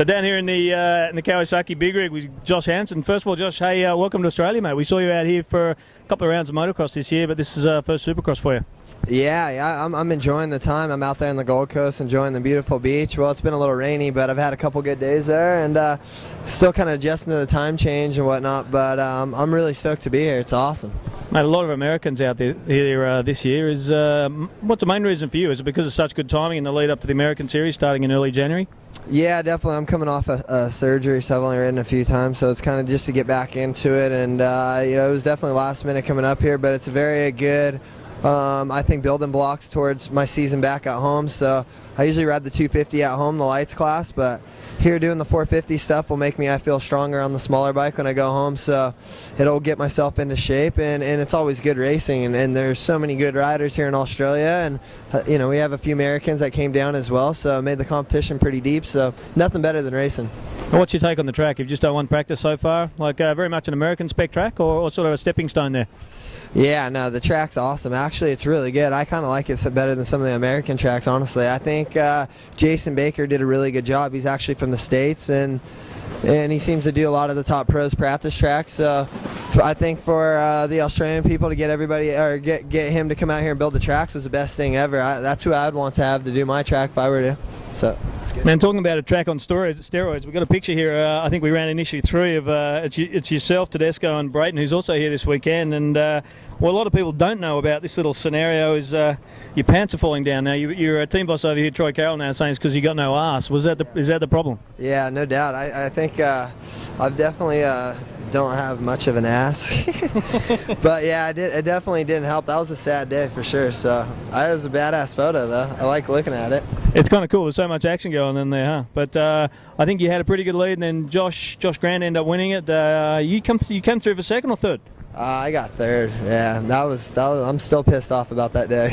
So down here in the Kawasaki Big Rig with Josh Hansen. First of all, Josh, hey, welcome to Australia, mate. We saw you out here for a couple of rounds of motocross this year, but this is first Supercross for you. Yeah, I'm enjoying the time. I'm out there on the Gold Coast enjoying the beautiful beach. Well, it's been a little rainy, but I've had a couple good days there, and still kind of adjusting to the time change and whatnot, but I'm really stoked to be here. It's awesome. Mate, a lot of Americans out there here this year. What's the main reason for you? Is it because of such good timing in the lead up to the American Series starting in early January? Yeah, definitely. I'm coming off a surgery, so I've only ridden a few times, so it's kind of just to get back into it, and it was definitely last minute coming up here, but it's a very good, I think, building blocks towards my season back at home. So I usually ride the 250 at home, the lights class, but here doing the 450 stuff will make me, I feel, stronger on the smaller bike when I go home, so it'll get myself into shape, and it's always good racing, and there's so many good riders here in Australia, and we have a few Americans that came down as well, so it made the competition pretty deep, so nothing better than racing. And what's your take on the track? You've just done one practice so far, like very much an American spec track, or sort of a stepping stone there? Yeah, no, the track's awesome. Actually, it's really good. I kind of like it better than some of the American tracks, honestly. I think Jason Baker did a really good job. He's actually from the States, and he seems to do a lot of the top pros practice tracks. So I think for the Australian people to get everybody, or get him to come out here and build the tracks was the best thing ever. That's who I'd want to have to do my track if I were to. So it's good. Man, talking about a track on steroids, we've got a picture here. I think we ran in issue 3 of it's yourself, Tedesco, and Brayton, who's also here this weekend. And what a lot of people don't know about this little scenario is your pants are falling down. Now your team boss over here, Troy Carroll, now saying it's because you got no ass. Is that the problem? Yeah, no doubt. I think I've definitely don't have much of an ass, but yeah, it definitely didn't help. That was a sad day for sure. So it was a badass photo though. I like looking at it. It's kind of cool. There's so much action going in there, huh? But I think you had a pretty good lead, and then Josh Grant ended up winning it. You came through for second or third? I got third. Yeah, that was. I'm still pissed off about that day.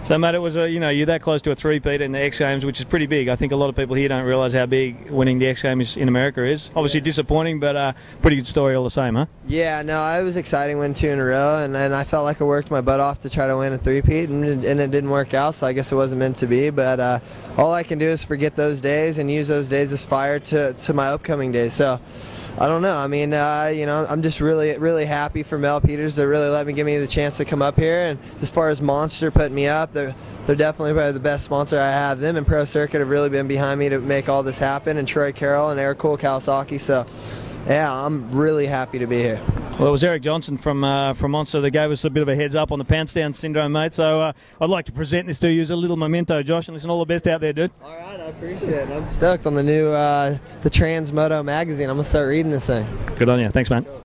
So, mate, it was you're that close to a three-peat in the X Games, which is pretty big. I think a lot of people here don't realise how big winning the X Games in America is. Obviously disappointing, but pretty good story all the same, huh? Yeah, no, it was exciting winning 2 in a row, and I felt like I worked my butt off to try to win a three-peat, and it didn't work out, so I guess it wasn't meant to be. But all I can do is forget those days and use those days as fire to my upcoming days. So I don't know. I mean, I'm just really, really happy for Mel Peters to really give me the chance to come up here. And as far as Monster putting me up, they're definitely probably the best sponsor I have. Them and Pro Circuit have really been behind me to make all this happen, and Troy Carroll and Eric Cool Kawasaki. So, yeah, I'm really happy to be here. Well, it was Eric Johnson from Monster that gave us a bit of a heads up on the pants down syndrome, mate. So I'd like to present this to you as a little memento, Josh, and listen, all the best out there, dude. All right, I appreciate it. I'm stoked on the new the Transmoto magazine. I'm going to start reading this thing. Good on you. Thanks, man.